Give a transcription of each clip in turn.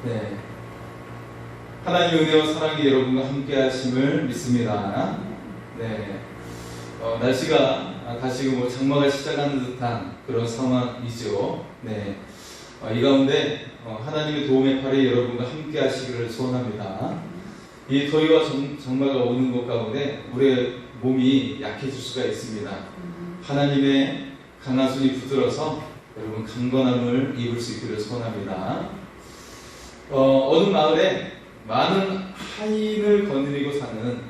네. 하나님 은혜와 사랑이 여러분과 함께 하심을 믿습니다. 네. 날씨가 다시 장마가 시작하는 듯한 그런 상황이죠. 네. 이 가운데 하나님의 도움의 팔이 여러분과 함께 하시기를 소원합니다. 이 더위와 장마가 오는 것 가운데 우리의 몸이 약해질 수가 있습니다. 하나님의 강한 손이 붙들어서 여러분 강건함을 입을 수 있기를 소원합니다. 어느 마을에 많은 하인을 거느리고 사는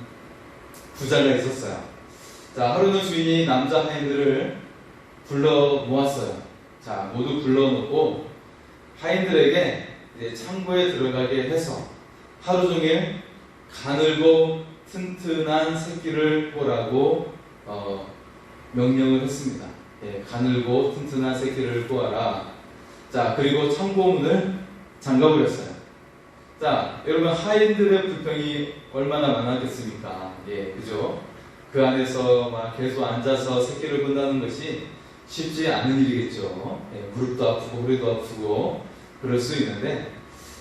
부자가 있었어요. 자, 하루는 주인이 남자 하인들을 불러 모았어요. 자, 모두 불러놓고 하인들에게 이제 창고에 들어가게 해서 하루 종일 가늘고 튼튼한 새끼를 꼬라고 명령을 했습니다. 예, 가늘고 튼튼한 새끼를 꼬아라. 자, 그리고 창고문을 잠가버렸어요. 자, 여러분 하인들의 불평이 얼마나 많았겠습니까? 예, 그죠? 그 안에서 막 계속 앉아서 새끼를 본다는 것이 쉽지 않은 일이겠죠. 예, 무릎도 아프고 허리도 아프고 그럴 수 있는데,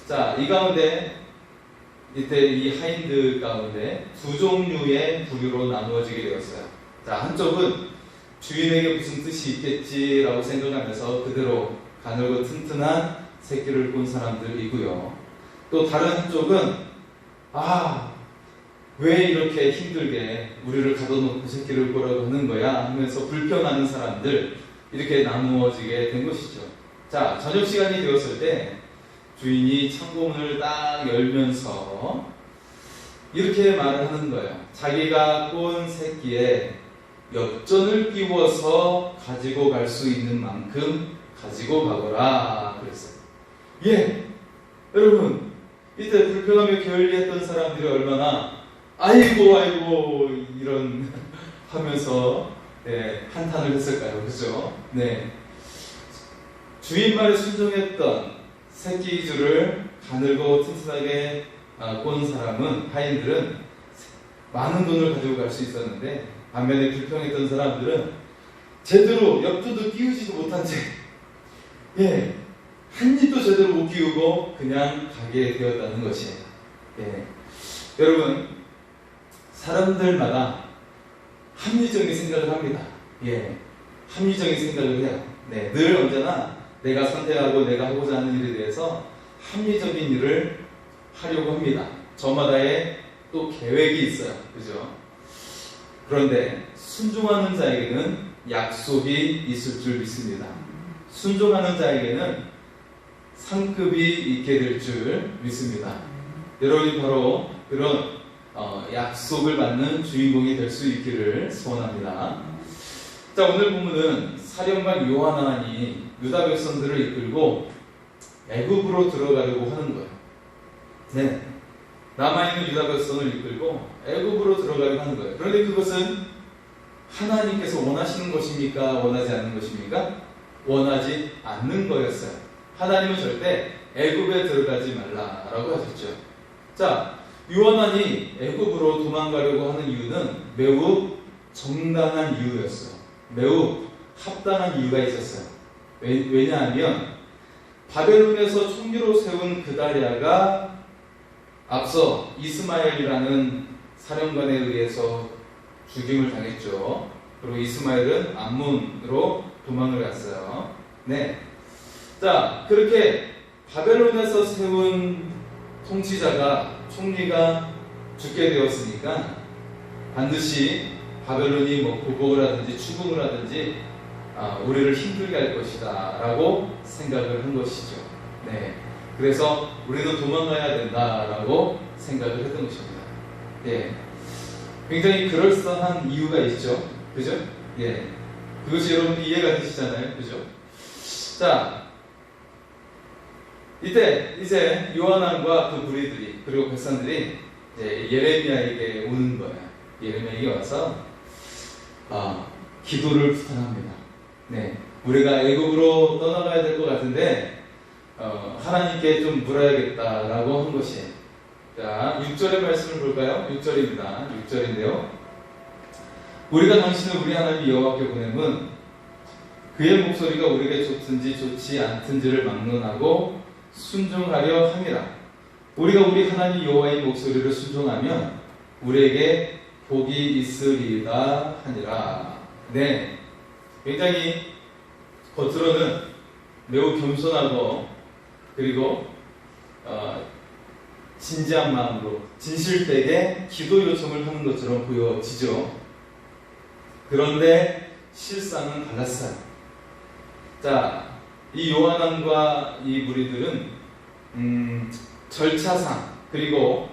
자, 이 가운데 이때 이 하인들 가운데 두 종류의 부류로 나누어지게 되었어요. 자, 한쪽은 주인에게 무슨 뜻이 있겠지라고 생각하면서 그대로 가늘고 튼튼한 새끼를 본 사람들이고요. 또 다른 한쪽은 왜 이렇게 힘들게 우리를 가둬놓고 새끼를 보라고 하는 거야 하면서 불평하는 사람들, 이렇게 나누어지게 된 것이죠. 자, 저녁 시간이 되었을 때 주인이 창고문을 딱 열면서 이렇게 말을 하는 거예요. 자기가 꼰 새끼에 엽전을 끼워서 가지고 갈 수 있는 만큼 가지고 가거라 그랬어요. 예, 여러분 이때 불평하며 게을리했던 사람들이 얼마나 아이고 이런 하면서 한탄을 했을까요? 그죠? 네. 주인 말에 순종했던 새끼줄을 가늘고 튼튼하게 꼰 사람은, 하인들은 많은 돈을 가지고 갈 수 있었는데, 반면에 불평했던 사람들은 제대로 엽전도 끼우지도 못한 채 한 입도 제대로 못 끼우고 그냥 가게 되었다는 것이에요. 여러분, 사람들마다 합리적인 생각을 합니다. 합리적인 생각을 해요. 늘 언제나 내가 선택하고 내가 하고자 하는 일에 대해서 합리적인 일을 하려고 합니다. 저마다의 또 계획이 있어요. 그죠? 그런데 순종하는 자에게는 약속이 있을 줄 믿습니다. 순종하는 자에게는 상급이 있게 될 줄 믿습니다. 여러분이 바로 그런 약속을 받는 주인공이 될 수 있기를 소원합니다. 자, 오늘 본문은 사령관 요하나니 유다 백성들을 이끌고 애굽으로 들어가려고 하는 거예요. 남아있는 유다 백성을 이끌고 애굽으로 들어가려고 하는 거예요. 그런데 그것은 하나님께서 원하시는 것입니까? 원하지 않는 것입니까? 원하지 않는 거였어요. 하나님은 절대 애굽에 들어가지 말라라고 하셨죠. 자, 요하나니 애굽으로 도망가려고 하는 이유는 매우 정당한 이유였어요. 매우 합당한 이유가 있었어요. 왜냐하면 바벨론에서 총리로 세운 그다리아가 앞서 이스마엘이라는 사령관에 의해서 죽임을 당했죠. 그리고 이스마엘은 암몬으로 도망을 갔어요. 자, 그렇게 바벨론에서 세운 총리가 죽게 되었으니까 반드시 바벨론이 보복을 하든지 추궁을 하든지 우리를 힘들게 할 것이다 라고 생각을 한 것이죠. 그래서 우리는 도망가야 된다라고 생각을 했던 것입니다. 굉장히 그럴싸한 이유가 있죠. 그죠? 그것이 여러분 이해가 되시잖아요. 그죠? 자, 이때 이제 요하난과 그 무리들이, 그리고 백성들이 이제 예레미야에게 오는 거예요. 예레미야에게 와서 기도를 부탁합니다. 우리가 애굽으로 떠나가야 될 것 같은데 하나님께 좀 물어야겠다라고 한 것이에요. 자, 6절의 말씀을 볼까요? 6절입니다. 6절인데요. 우리가 당신을 우리 하나님 여호와께 보내면 그의 목소리가 우리에게 좋든지 좋지 않든지를 막론하고 순종하려 함이라. 우리가 우리 하나님 여호와의 목소리를 순종하면 우리에게 복이 있으리이다 하니라. 네, 굉장히 겉으로는 매우 겸손하고 그리고 진지한 마음으로 진실되게 기도 요청을 하는 것처럼 보여지죠. 그런데 실상은 달랐어요. 자, 이 요한왕과 이 무리들은 절차상 그리고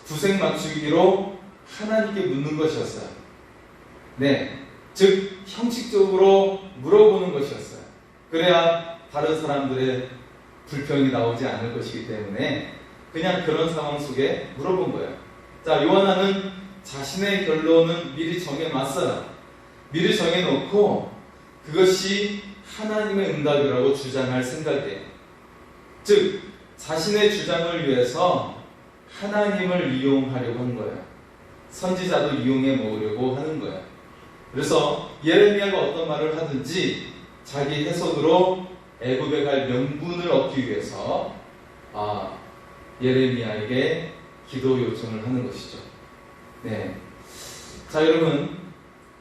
구색 맞추기로 하나님께 묻는 것이었어요. 네, 즉 형식적으로 물어보는 것이었어요. 그래야 다른 사람들의 불평이 나오지 않을 것이기 때문에 그냥 그런 상황 속에 물어본 거예요. 자, 요한은 자신의 결론은 미리 정해놨어요. 미리 정해놓고 그것이 하나님의 응답이라고 주장할 생각이에요. 즉 자신의 주장을 위해서 하나님을 이용하려고 한 거예요. 선지자도 이용해 먹으려고 하는 거예요. 그래서 예레미야가 어떤 말을 하든지 자기 해석으로 애굽에 갈 명분을 얻기 위해서 예레미야에게 기도 요청을 하는 것이죠. 네. 자, 여러분,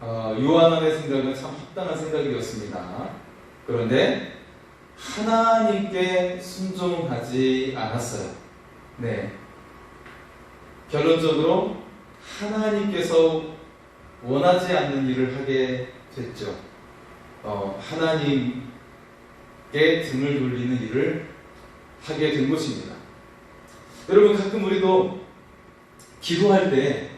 요한의 생각은 참 합당한 생각이었습니다. 그런데 하나님께 순종하지 않았어요. 네. 결론적으로 하나님께서 원하지 않는 일을 하게 됐죠. 하나님께 등을 돌리는 일을 하게 된 것입니다. 여러분, 가끔 우리도 기도할 때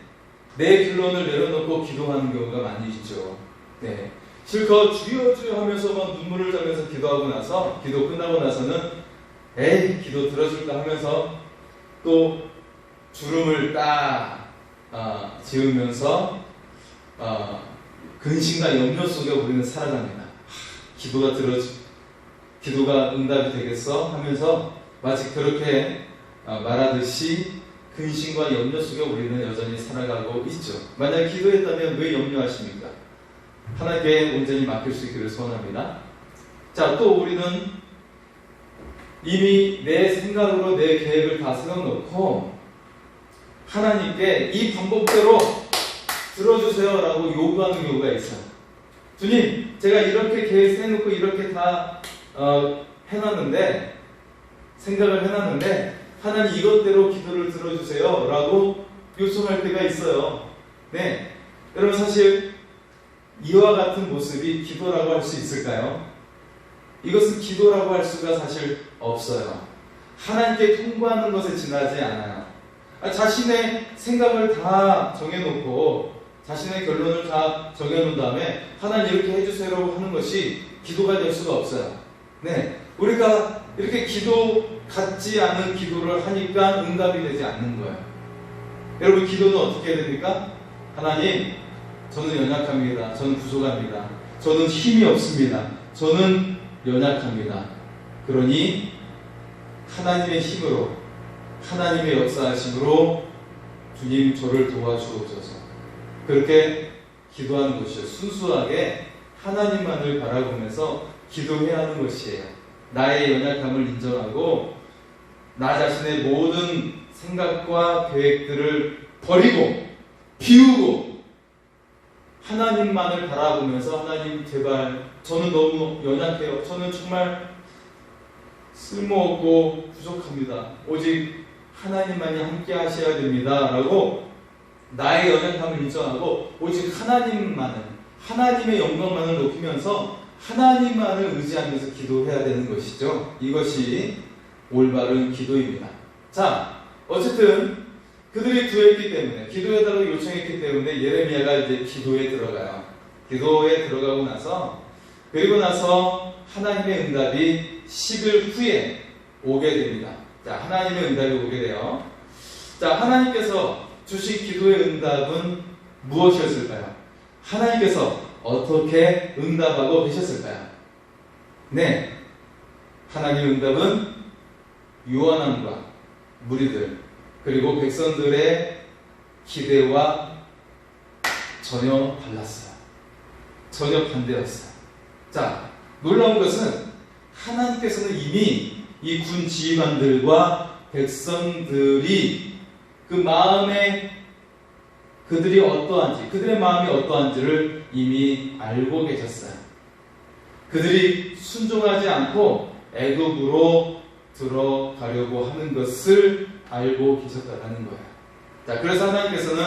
내 결론을 내려놓고 기도하는 경우가 많이 있죠. 네. 실컷 주여 주여 하면서 막 눈물을 짜면서 기도하고 나서 기도 끝나고 나서는 에이 기도 들어줄까 하면서 또 주름을 딱 지으면서 근심과 염려 속에 우리는 살아갑니다. 기도가 응답이 되겠어 하면서 마치 그렇게 말하듯이 근심과 염려 속에 우리는 여전히 살아가고 있죠. 만약 기도했다면 왜 염려하십니까? 하나님께 온전히 맡길 수 있기를 소원합니다. 자, 또 우리는 이미 내 생각으로 내 계획을 다 세워놓고 하나님께 이 방법대로 들어주세요 라고 요구하는 경우가 있어요. 주님, 제가 이렇게 계획 세워놓고 이렇게 다 생각을 해놨는데 하나님 이것대로 기도를 들어주세요 라고 요청할 때가 있어요. 네, 여러분 사실 이와 같은 모습이 기도라고 할 수 있을까요? 이것은 기도라고 할 수가 사실 없어요. 하나님께 통보하는 것에 지나지 않아요. 자신의 생각을 다 정해놓고 자신의 결론을 다 정해놓은 다음에 하나님 이렇게 해주세요라고 하는 것이 기도가 될 수가 없어요. 네, 우리가 이렇게 기도 같지 않은 기도를 하니까 응답이 되지 않는 거예요. 여러분, 기도는 어떻게 해야 됩니까? 하나님, 저는 연약합니다. 저는 부족합니다. 저는 힘이 없습니다. 저는 연약합니다. 그러니 하나님의 힘으로, 하나님의 역사하심으로 주님 저를 도와주옵소서. 그렇게 기도하는 것이요. 순수하게 하나님만을 바라보면서 기도해야 하는 것이에요. 나의 연약함을 인정하고 나 자신의 모든 생각과 계획들을 버리고 비우고 하나님만을 바라보면서 하나님 제발 저는 너무 연약해요. 저는 정말 쓸모없고 부족합니다. 오직 하나님만이 함께 하셔야 됩니다. 라고 나의 연약함을 인정하고 오직 하나님의 영광만을 높이면서 하나님만을 의지하면서 기도해야 되는 것이죠. 이것이 올바른 기도입니다. 자, 어쨌든 그들이 구했기 때문에 기도해달라고 요청했기 때문에 예레미야가 이제 기도에 들어가요. 기도에 들어가고 나서 그리고 나서 하나님의 응답이 10일 후에 오게 됩니다. 자, 하나님의 응답이 오게 돼요. 자, 하나님께서 주신 기도의 응답은 무엇이었을까요? 하나님께서 어떻게 응답하고 계셨을까요? 네, 하나님의 응답은 요한왕과 무리들 그리고 백성들의 기대와 전혀 달랐어요. 전혀 반대였어요. 자, 놀라운 것은 하나님께서는 이미 이 군 지휘관들과 백성들이 그 마음에 그들이 어떠한지, 그들의 마음이 어떠한지를 이미 알고 계셨어요. 그들이 순종하지 않고 애굽으로 들어가려고 하는 것을 알고 계셨다는 거예요. 자, 그래서 하나님께서는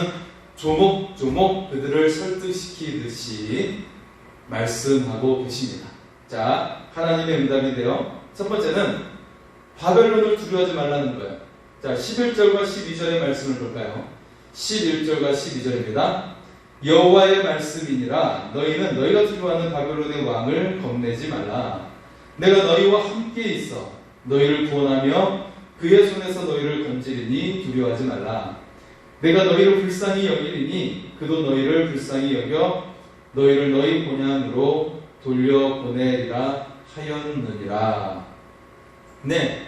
조목조목 그들을 설득시키듯이 말씀하고 계십니다. 자, 하나님의 응답인데요. 첫 번째는 바벨론을 두려워하지 말라는 거예요. 자, 11절과 12절의 말씀을 볼까요? 11절과 12절입니다. 여호와의 말씀이니라 너희는 너희가 두려워하는 바벨론의 왕을 겁내지 말라. 내가 너희와 함께 있어 너희를 구원하며 그의 손에서 너희를 건지리니 두려워하지 말라. 내가 너희를 불쌍히 여기리니 그도 너희를 불쌍히 여겨 너희를 너희 본향으로 돌려보내리라 하였느니라. 네.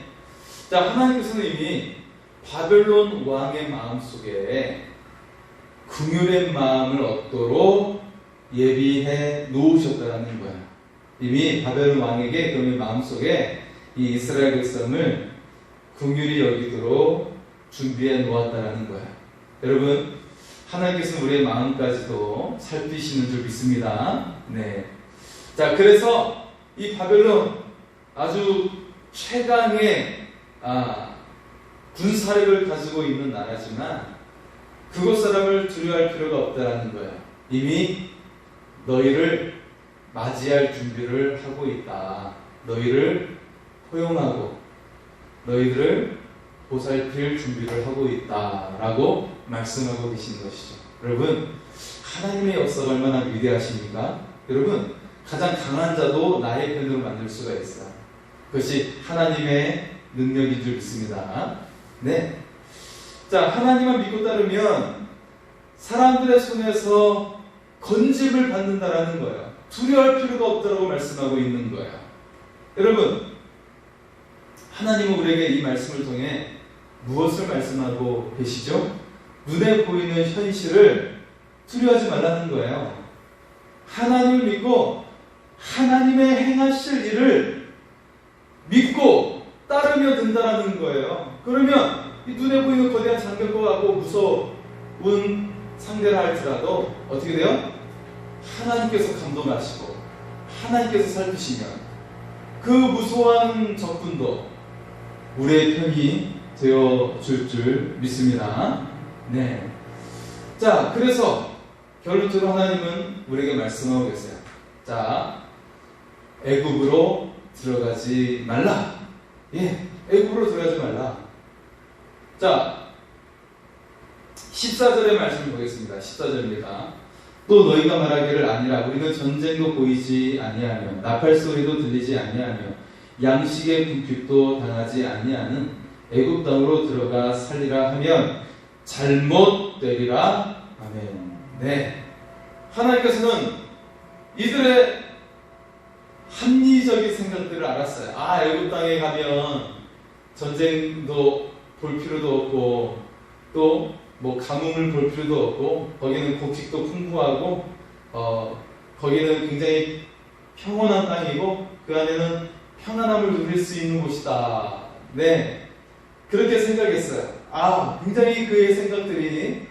자, 하나님께서는 이미 바벨론 왕의 마음속에 긍휼의 마음을 얻도록 예비해 놓으셨다는 거예요. 이미 바벨론 왕에게 그의 마음속에 이 이스라엘 백성을 긍휼히 여기도록 준비해 놓았다는 거예요. 여러분, 하나님께서는 우리의 마음까지도 살피시는 줄 믿습니다. 네. 자, 그래서 이 바벨론 아주 최강의 군사력을 가지고 있는 나라지만 그곳 사람을 두려워할 필요가 없다라는 거예요. 이미 너희를 맞이할 준비를 하고 있다. 너희를 포용하고 너희들을 보살필 준비를 하고 있다라고 말씀하고 계시는 것이죠. 여러분, 하나님의 역사가 얼마나 위대하십니까? 여러분, 가장 강한 자도 나의 편으로 만들 수가 있어요. 그것이 하나님의 능력인 줄 믿습니다. 네. 자, 하나님만 믿고 따르면 사람들의 손에서 건짐을 받는다라는 거예요. 두려워할 필요가 없다고 말씀하고 있는 거예요. 여러분, 하나님은 우리에게 이 말씀을 통해 무엇을 말씀하고 계시죠? 눈에 보이는 현실을 두려워하지 말라는 거예요. 하나님을 믿고 하나님의 행하실 일을 믿고 따르며 든다라는 거예요. 그러면 이 눈에 보이는 거대한 장벽과 같고 무서운 상대를 할지라도 어떻게 돼요? 하나님께서 감동하시고 하나님께서 살피시면 그 무서운 적군도 우리의 편이 되어줄 줄 믿습니다. 네. 자, 그래서 결론적으로 하나님은 우리에게 말씀하고 계세요. 자, 애굽으로 들어가지 말라. 예, 애굽으로 들어가지 말라. 자, 14절의 말씀을 보겠습니다. 14절입니다. 또 너희가 말하기를 아니라 우리는 전쟁도 보이지 아니하며 나팔 소리도 들리지 아니하며 양식의 궁핍도 당하지 아니하는 애굽 땅으로 들어가 살리라 하면 잘못되리라. 아멘. 네. 하나님께서는 이들의 합리적인 생각들을 알았어요. 아, 애굽 땅에 가면 전쟁도 볼 필요도 없고 또 뭐 가뭄을 볼 필요도 없고 거기는 곡식도 풍부하고 거기는 굉장히 평온한 땅이고 그 안에는 평안함을 누릴 수 있는 곳이다. 네, 그렇게 생각했어요. 아, 굉장히 그의 생각들이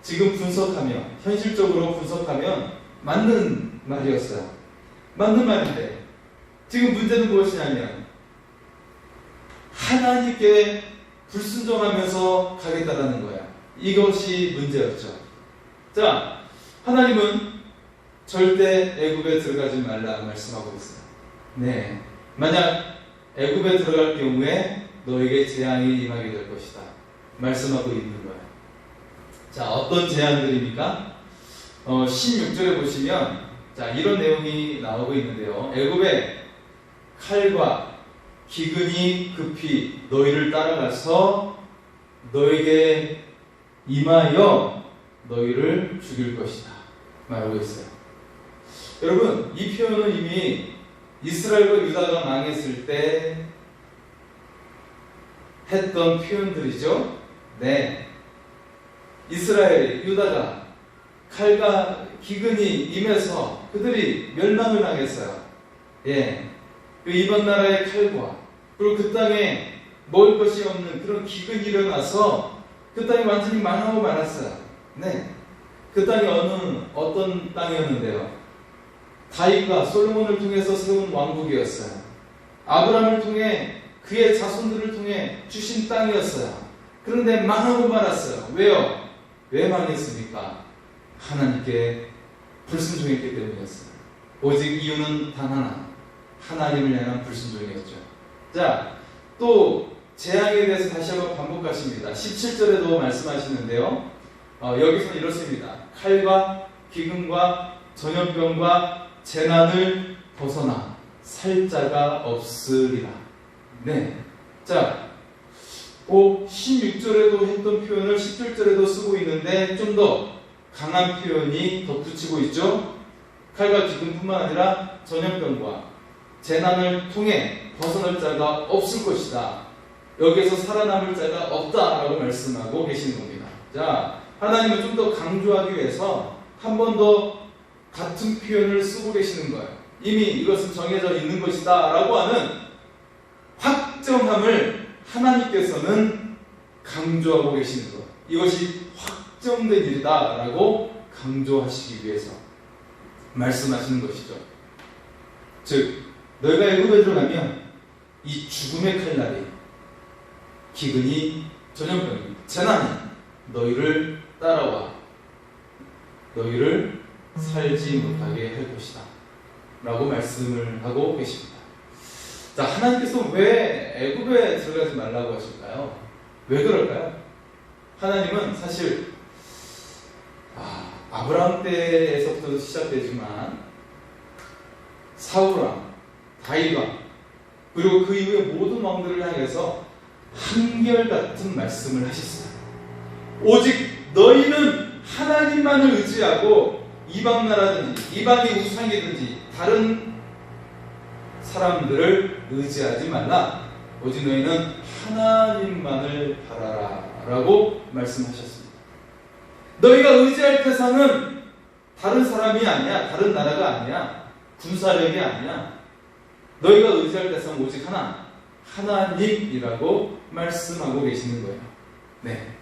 지금 분석하면 현실적으로 분석하면 맞는 말이었어요. 맞는 말인데 지금 문제는 무엇이냐면 하나님께 불순종하면서 가겠다라는 거야. 이것이 문제였죠. 자, 하나님은 절대 애굽에 들어가지 말라 말씀하고 있어요. 네, 만약 애굽에 들어갈 경우에 너에게 재앙이 임하게 될 것이다 말씀하고 있는 거예요. 자, 어떤 재앙들입니까? 16절에 보시면 자, 이런 내용이 나오고 있는데요. 애굽에 칼과 기근이 급히 너희를 따라가서 너에게 임하여 너희를 죽일 것이다 말하고 있어요. 여러분, 이 표현은 이미 이스라엘과 유다가 망했을 때 했던 표현들이죠. 네, 이스라엘이, 유다가 칼과 기근이 임해서 그들이 멸망을 당했어요. 예, 그 이번 나라의 칼과 그리고 그 땅에 먹을 것이 없는 그런 기근이 일어나서 그 땅이 완전히 망하고 말았어요. 네. 그 땅이 어떤 땅이었는데요? 다윗과 솔로몬을 통해서 세운 왕국이었어요. 아브라함을 통해 그의 자손들을 통해 주신 땅이었어요. 그런데 망하고 말았어요. 왜요? 왜 망했습니까? 하나님께 불순종했기 때문이었어요. 오직 이유는 단 하나, 하나님을 향한 불순종이었죠. 자, 또 재앙에 대해서 다시 한번 반복하십니다. 17절에도 말씀하시는데요. 여기서 이렇습니다. 칼과 기근과 전염병과 재난을 벗어나 살 자가 없으리라. 네. 자, 16절에도 했던 표현을 17절에도 쓰고 있는데 좀 더 강한 표현이 덧붙이고 있죠. 칼과 기근뿐만 아니라 전염병과 재난을 통해 벗어날 자가 없을 것이다. 여기에서 살아남을 자가 없다라고 말씀하고 계시는 겁니다. 자, 하나님은 좀 더 강조하기 위해서 한 번 더 같은 표현을 쓰고 계시는 거예요. 이미 이것은 정해져 있는 것이다 라고 하는 확정함을 하나님께서는 강조하고 계시는 거예요. 이것이 확정된 일이다 라고 강조하시기 위해서 말씀하시는 것이죠. 즉, 너희가 애굽에 들어가면 이 죽음의 칼날이, 기근이, 전염병이, 재난이 너희를 따라와 너희를 살지 못하게 할 것이다 라고 말씀을 하고 계십니다. 자, 하나님께서 왜 애굽에 들어가지 말라고 하실까요? 왜 그럴까요? 하나님은 사실 아브라함 때에서부터 시작되지만 사울왕, 다윗왕, 그리고 그 이후에 모든 왕들을 향해서 한결같은 말씀을 하셨어요. 오직 너희는 하나님만을 의지하고 이방 나라든지 이방의 우상이든지 다른 사람들을 의지하지 말라. 오직 너희는 하나님만을 바라라 라고 말씀하셨습니다. 너희가 의지할 대상은 다른 사람이 아니야, 다른 나라가 아니야, 군사력이 아니야. 너희가 의지할 대상은 오직 하나, 하나님이라고 말씀하고 계시는 거예요. 네.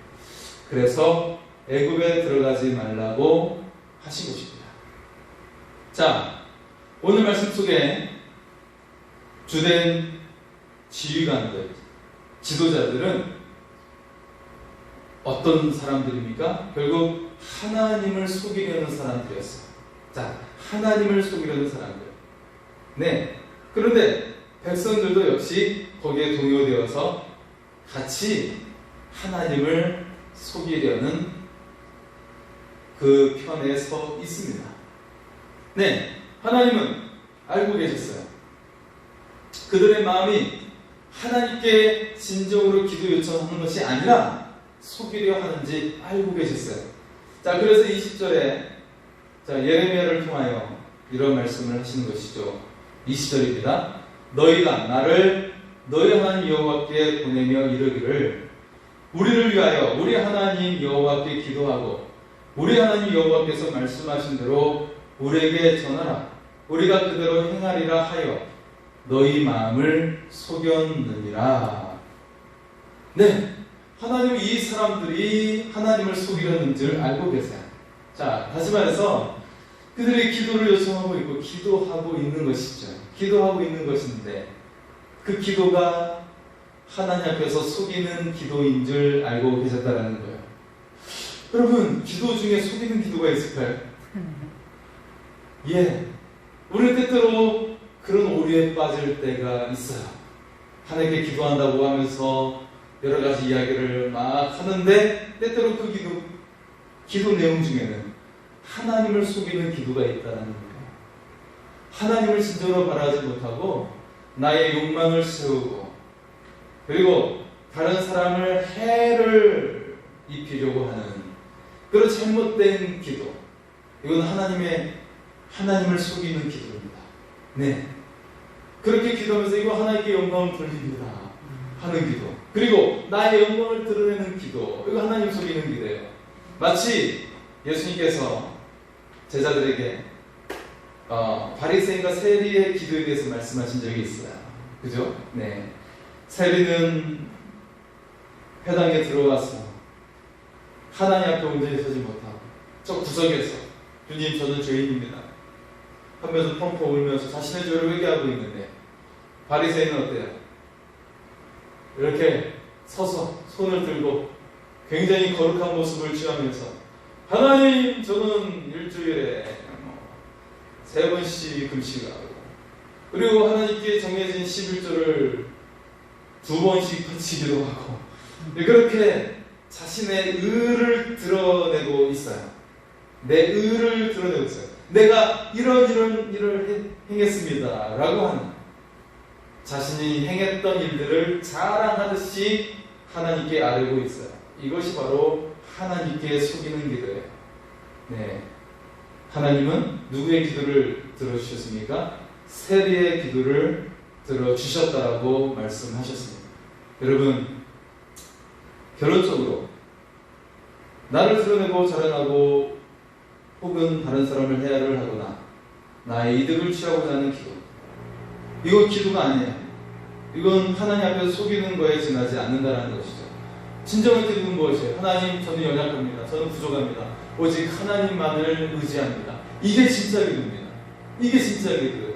그래서 애굽에 들어가지 말라고 하신 것입니다. 자, 오늘 말씀 속에 주된 지휘관들, 지도자들은 어떤 사람들입니까? 결국 하나님을 속이려는 사람들이었어요. 자, 하나님을 속이려는 사람들. 네. 그런데 백성들도 역시 거기에 동요되어서 같이 하나님을 속이려는 그 편에 서 있습니다. 네. 하나님은 알고 계셨어요. 그들의 마음이 하나님께 진정으로 기도 요청하는 것이 아니라 속이려 하는지 알고 계셨어요. 자, 그래서 20절에 예레미야를 통하여 이런 말씀을 하시는 것이죠. 20절입니다. 너희가 나를 너희 하나님 여호와께 보내며 이르기를 우리를 위하여 우리 하나님 여호와께 기도하고 우리 하나님 여호와께서 말씀하신 대로 우리에게 전하라. 우리가 그대로 행하리라 하여 너희 마음을 속였느니라. 네, 하나님은 이 사람들이 하나님을 속이려는 줄 알고 계세요. 자, 다시 말해서 그들이 기도를 요청하고 있고 기도하고 있는 것이죠. 기도하고 있는 것인데 그 기도가 하나님 앞에서 속이는 기도인 줄 알고 계셨다는 거예요. 여러분, 기도 중에 속이는 기도가 있을까요? 예, 우리 때때로 그런 오류에 빠질 때가 있어요. 하나님께 기도한다고 하면서 여러 가지 이야기를 막 하는데 때때로 그 기도 내용 중에는 하나님을 속이는 기도가 있다는 거예요. 하나님을 진정으로 바라지 못하고 나의 욕망을 세우고 그리고 다른 사람을 해를 입히려고 하는 그런 잘못된 기도. 이건 하나님을 속이는 기도입니다. 네. 그렇게 기도하면서 이거 하나님께 영광을 돌립니다 하는 기도. 그리고 나의 영광을 드러내는 기도. 이거 하나님 속이는 기도예요. 마치 예수님께서 제자들에게 바리새인과 세리의 기도에 대해서 말씀하신 적이 있어요. 그죠? 네. 세리는 회당에 들어와서 하나님 앞에 온전히 서지 못하고 저 구석에서 주님 저는 죄인입니다 하면서 펑펑 울면서 자신의 죄를 회개하고 있는데 바리새인은 어때요? 이렇게 서서 손을 들고 굉장히 거룩한 모습을 취하면서 하나님 저는 일주일에 3번씩 금식하고 그리고 하나님께 정해진 11조를 2번씩 바치기도 하고 그렇게 자신의 의를 드러내고 있어요. 내 의를 드러내고 있어요. 내가 이런 일을 행했습니다 라고 하는 자신이 행했던 일들을 자랑하듯이 하나님께 아뢰고 있어요. 이것이 바로 하나님께 속이는 기도예요. 네. 하나님은 누구의 기도를 들어주셨습니까? 세리의 기도를 들어주셨다라고 말씀하셨습니다. 여러분, 결론적으로 나를 드러내고 자랑하고 혹은 다른 사람을 해야를 하거나 나의 이득을 취하고자 하는 기도, 이건 기도가 아니에요. 이건 하나님 앞에서 속이는 거에 지나지 않는다는 것이죠. 진정한 기도는 무엇이에요? 하나님 저는 연약합니다. 저는 부족합니다. 오직 하나님만을 의지합니다. 이게 진짜 기도입니다. 이게 진짜 기도예요.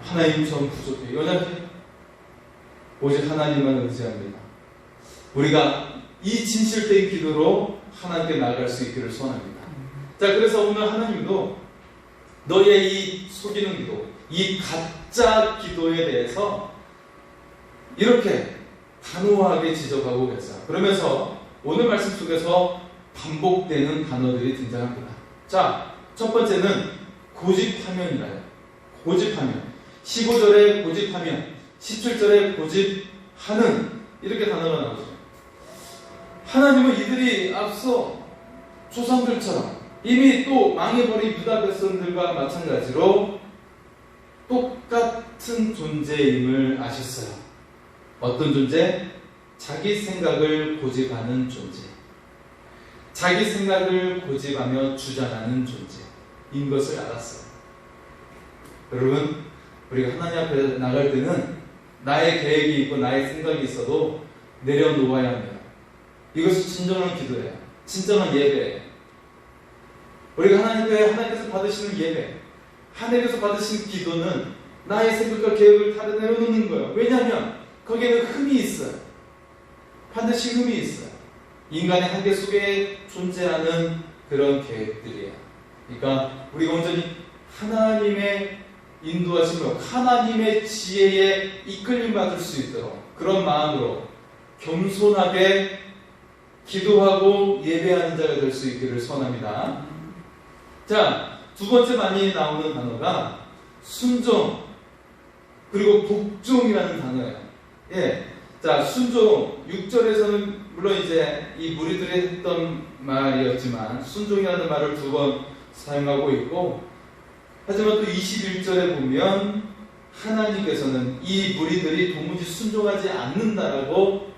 하나님 전 부족해요. 연약해요. 오직 하나님만 의지합니다. 우리가 이 진실된 기도로 하나님께 나아갈 수 있기를 소원합니다. 자, 그래서 오늘 하나님도 너의 이 속이는 기도, 이 가짜 기도에 대해서 이렇게 단호하게 지적하고 계세요. 그러면서 오늘 말씀 속에서 반복되는 단어들이 등장합니다. 자, 첫 번째는 고집하면이라요. 고집하면. 15절에 고집하면, 17절에 고집하는, 이렇게 단어가 나오죠. 하나님은 이들이 앞서 조상들처럼 이미 또 망해버린 유다 백성들과 마찬가지로 똑같은 존재임을 아셨어요. 어떤 존재? 자기 생각을 고집하는 존재. 자기 생각을 고집하며 주장하는 존재인 것을 알았어요. 여러분, 우리가 하나님 앞에 나갈 때는 나의 계획이 있고 나의 생각이 있어도 내려놓아야 합니다. 이것이 진정한 기도예요. 진정한 예배예요. 우리가 하나님께서 받으시는 예배, 하나님께서 받으시는 기도는 나의 생각과 계획을 다 내려놓는 거예요. 왜냐하면 거기에는 흠이 있어요. 반드시 흠이 있어요. 인간의 한계 속에 존재하는 그런 계획들이에요. 그러니까 우리가 온전히 하나님의 인도하심으로 하나님의 지혜에 이끌림 받을 수 있도록 그런 마음으로 겸손하게 기도하고 예배하는 자가 될 수 있기를 소원합니다. 자, 두 번째 많이 나오는 단어가 순종 그리고 복종이라는 단어예요. 예. 자, 순종 6절에서는 물론 이제 이 무리들이 했던 말이었지만 순종이라는 말을 2번 사용하고 있고, 하지만 또 21절에 보면 하나님께서는 이 무리들이 도무지 순종하지 않는다라고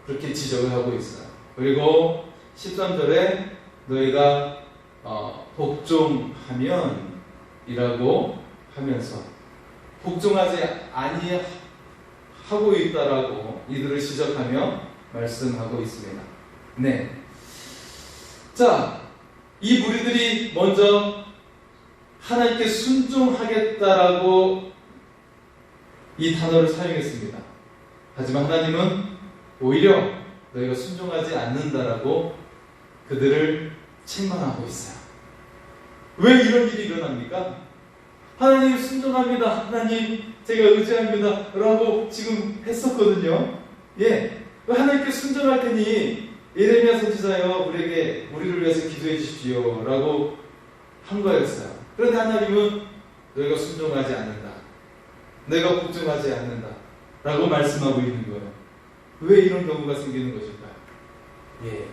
그렇게 지적을 하고 있어요. 그리고 13절에 너희가 복종하면 이라고 하면서 복종하지 아니하고 있다라고 이들을 지적하며 말씀하고 있습니다. 네. 자, 이 무리들이 먼저 하나님께 순종하겠다라고 이 단어를 사용했습니다. 하지만 하나님은 오히려 너희가 순종하지 않는다라고 그들을 책망하고 있어요. 왜 이런 일이 일어납니까? 하나님 순종합니다. 하나님 제가 의지합니다. 라고 지금 했었거든요. 예. 하나님께 순종할 테니 예레미야 선지자여 우리를 위해서 기도해 주십시오. 라고 한 거였어요. 그런데 하나님은 너희가 순종하지 않는다. 너희가 복종하지 않는다. 라고 말씀하고 있는 거예요. 왜 이런 경우가 생기는 것일까요? 예.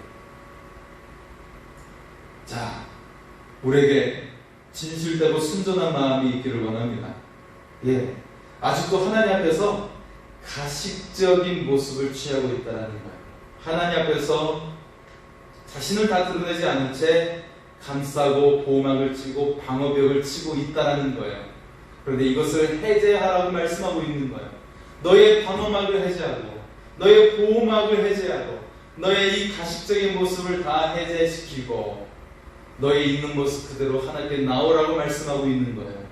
자, 우리에게 진실되고 순전한 마음이 있기를 원합니다. 예. 아직도 하나님 앞에서 가식적인 모습을 취하고 있다는 거예요. 하나님 앞에서 자신을 다 드러내지 않은 채 감싸고 보호막을 치고 방어벽을 치고 있다는 거예요. 그런데 이것을 해제하라고 말씀하고 있는 거예요. 너의 방어막을 해제하고 너의 보호막을 해제하고 너의 이 가식적인 모습을 다 해제시키고 너의 있는 모습 그대로 하나님께 나오라고 말씀하고 있는 거예요.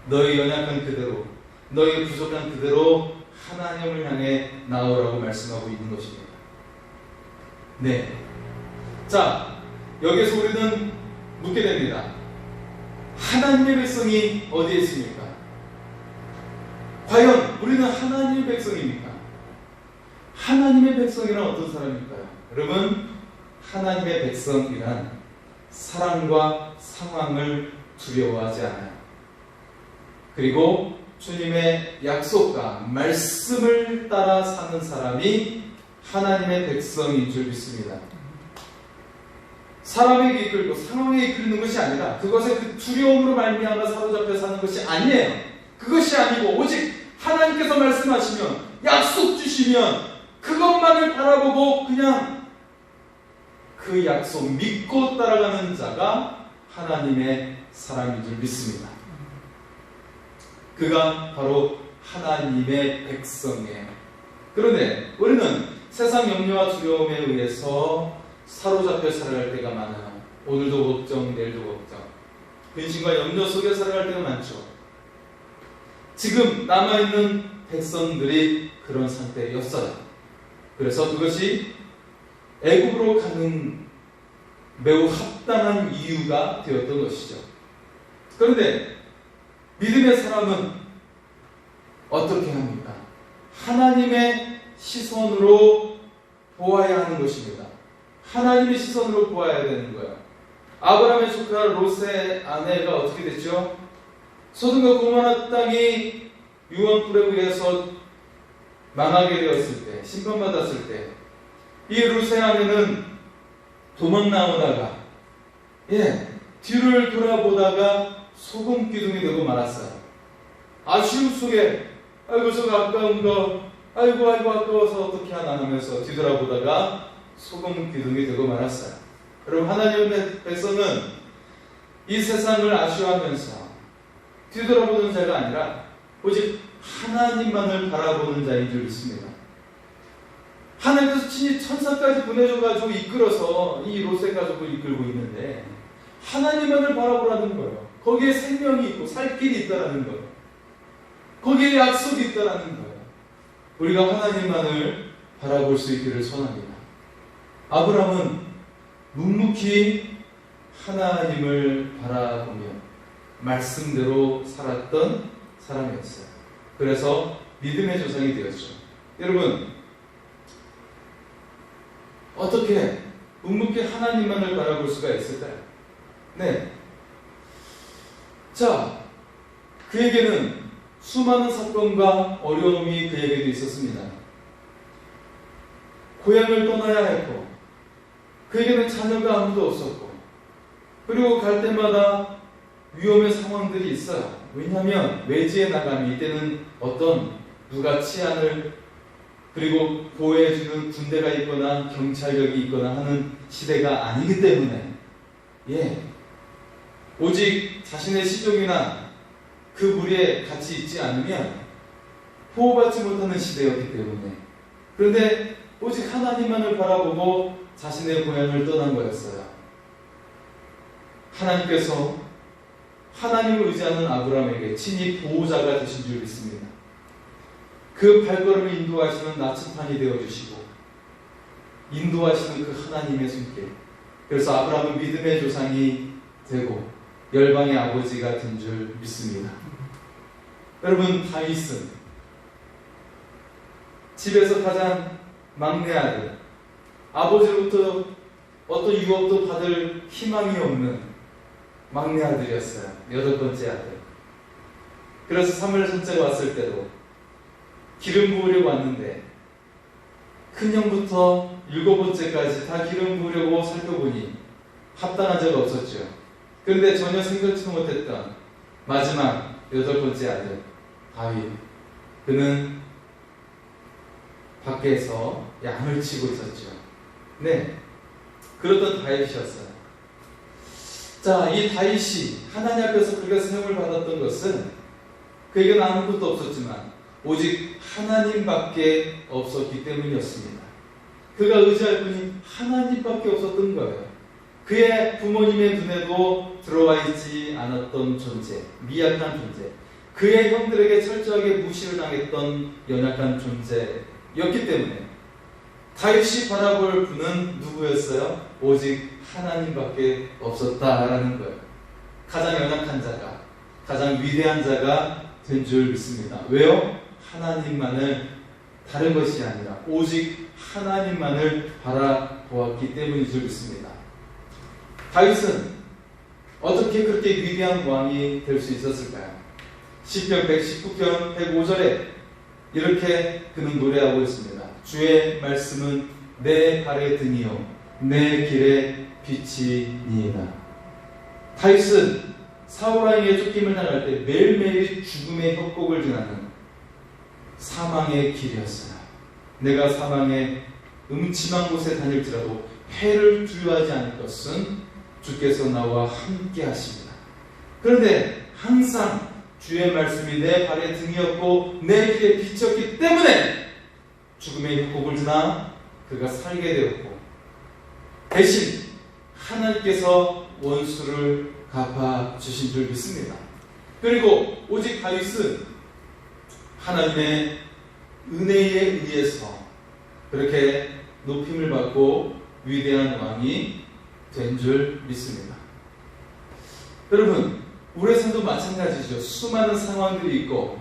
너의 연약한 그대로, 너의 부족한 그대로 하나님을 향해 나오라고 말씀하고 있는 것입니다. 네. 자, 여기서 우리는 묻게 됩니다. 하나님의 백성이 어디에 있습니까? 과연 우리는 하나님의 백성입니까? 하나님의 백성이란 어떤 사람일까요? 여러분, 하나님의 백성이란 사랑과 상황을 두려워하지 않아요. 그리고 주님의 약속과 말씀을 따라 사는 사람이 하나님의 백성인 줄 믿습니다. 사람에게 이끌고 상황에 이끌리는 것이 아니라 그것의 그 두려움으로 말미암아 사로잡혀 사는 것이 아니에요. 그것이 아니고 오직 하나님께서 말씀하시면 약속 주시면 그것만을 바라보고 그냥 그 약속 믿고 따라가는 자가 하나님의 사람인 줄 믿습니다. 그가 바로 하나님의 백성이에요. 그런데 우리는 세상 염려와 두려움에 의해서 사로잡혀 살아갈 때가 많아요. 오늘도 걱정, 내일도 걱정. 근심과 염려 속에 살아갈 때가 많죠. 지금 남아있는 백성들이 그런 상태였어요. 그래서 그것이 애굽으로 가는 매우 합당한 이유가 되었던 것이죠. 그런데 믿음의 사람은 어떻게 합니까? 하나님의 시선으로 보아야 하는 것입니다. 하나님의 시선으로 보아야 되는 거예요. 아브라함의 조카 롯의 아내가 어떻게 됐죠? 소돔과 고모라 땅이 유언불에 의해서 망하게 되었을 때, 심판받았을 때, 이 롯의 아내는 도망 나오다가, 뒤를 돌아보다가 소금 기둥이 되고 말았어요. 아쉬움 속에, 아이고 저거 아까운 거, 아이고 아까워서 어떻게 하나 하면서 뒤돌아보다가 소금 기둥이 되고 말았어요. 여러분, 하나님의 백성은 이 세상을 아쉬워하면서 뒤돌아보는 자가 아니라 오직 하나님만을 바라보는 자인 줄 믿습니다. 하나님께서 친히 천사까지 보내줘가지고 이끌어서 이 롯의 가족을 이끌고 있는데 하나님만을 바라보라는 거예요. 거기에 생명이 있고 살 길이 있다라는 거예요. 거기에 약속이 있다라는 거예요. 우리가 하나님만을 바라볼 수 있기를 소원합니다. 아브라함은 묵묵히 하나님을 바라보며 말씀대로 살았던 사람이었어요. 그래서 믿음의 조상이 되었죠. 여러분, 어떻게 묵묵히 하나님만을 바라볼 수가 있을까요? 네. 자, 그에게는 수많은 사건과 어려움이 그에게도 있었습니다. 고향을 떠나야 했고, 그에게는 자녀가 아무도 없었고, 그리고 갈 때마다 위험의 상황들이 있어요. 왜냐하면 외지에 나가면 이때는 어떤 누가 치안을 그리고 보호해주는 군대가 있거나 경찰력이 있거나 하는 시대가 아니기 때문에 오직 자신의 시종이나 그 무리에 같이 있지 않으면 보호받지 못하는 시대였기 때문에, 그런데 오직 하나님만을 바라보고 자신의 고향을 떠난 거였어요. 하나님께서 하나님을 의지하는 아브라함에게 친히 보호자가 되신 줄 믿습니다. 그 발걸음을 인도하시는 나침판이 되어주시고 인도하시는 그 하나님의 손길, 그래서 아브라함은 믿음의 조상이 되고 열방의 아버지가 된 줄 믿습니다. 여러분, 다윗은 집에서 가장 막내 아들, 아버지로부터 어떤 유업도 받을 희망이 없는 막내 아들이었어요. 8번째 아들. 그래서 사무엘 전체가 왔을 때도 기름 부으려고 왔는데 큰 형부터 7번째까지 다 기름 부으려고 살펴보니 합당한 자가 없었죠. 그런데 전혀 생각지도 못했던 마지막 8번째 아들 다윗, 그는 밖에서 양을 치고 있었죠. 네, 그렇던 다윗이었어요. 자, 이 다윗이 하나님 앞에서 그렇게 사용을 받았던 것은 그에게는 아무것도 없었지만 오직 하나님밖에 없었기 때문이었습니다. 그가 의지할 분이 하나님밖에 없었던 거예요. 그의 부모님의 눈에도 들어와 있지 않았던 존재, 미약한 존재, 그의 형들에게 철저하게 무시를 당했던 연약한 존재였기 때문에 다윗이 바라볼 분은 누구였어요? 오직 하나님밖에 없었다라는 거예요. 가장 연약한 자가, 가장 위대한 자가 된 줄 믿습니다. 왜요? 하나님만을, 다른 것이 아니라 오직 하나님만을 바라보았기 때문인 줄 믿습니다. 다윗은 어떻게 그렇게 위대한 왕이 될 수 있었을까요? 시편 119편 105절에 이렇게 그는 노래하고 있습니다. 주의 말씀은 내 발의 등이요 내 길의 빛이니이다. 다윗은 사울왕에게 쫓김을 당할 때 매일매일 죽음의 협곡을 지나는 사망의 길이었어요. 내가 사망의 음침한 곳에 다닐지라도 해를 두려워하지 않을 것은 주께서 나와 함께 하십니다. 그런데 항상 주의 말씀이 내 발의 등이었고 내 길의 빛이었기 때문에 죽음의 협곡을 지나 그가 살게 되었고, 대신 하나님께서 원수를 갚아주신 줄 믿습니다. 그리고 오직 다윗은 하나님의 은혜에 의해서 그렇게 높임을 받고 위대한 왕이 된 줄 믿습니다. 여러분, 우리의 삶도 마찬가지죠. 수많은 상황들이 있고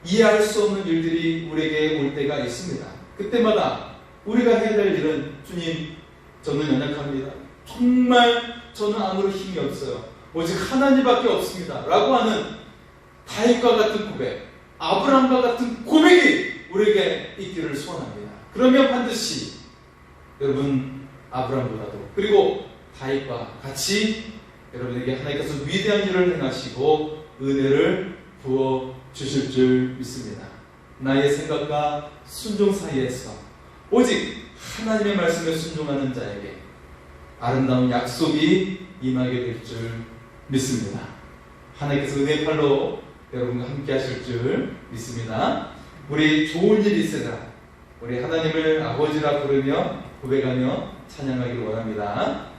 이해할 수 없는 일들이 우리에게 올 때가 있습니다. 그때마다 우리가 해야 될 일은, 주님, 저는 연약합니다. 정말 저는 아무런 힘이 없어요. 오직 하나님밖에 없습니다. 라고 하는 다윗과 같은 고백, 아브라함과 같은 고백이 우리에게 있기를 소원합니다. 그러면 반드시 여러분, 아브라함보다도, 그리고 다윗과 같이 여러분에게 하나님께서 위대한 일을 행하시고 은혜를 부어 주실 줄 믿습니다. 나의 생각과 순종 사이에서 오직 하나님의 말씀에 순종하는 자에게 아름다운 약속이 임하게 될 줄 믿습니다. 하나님께서 은혜의 팔로 여러분과 함께 하실 줄 믿습니다. 우리 좋은 일이 있으라 우리 하나님을 아버지라 부르며 고백하며 찬양하기를 원합니다.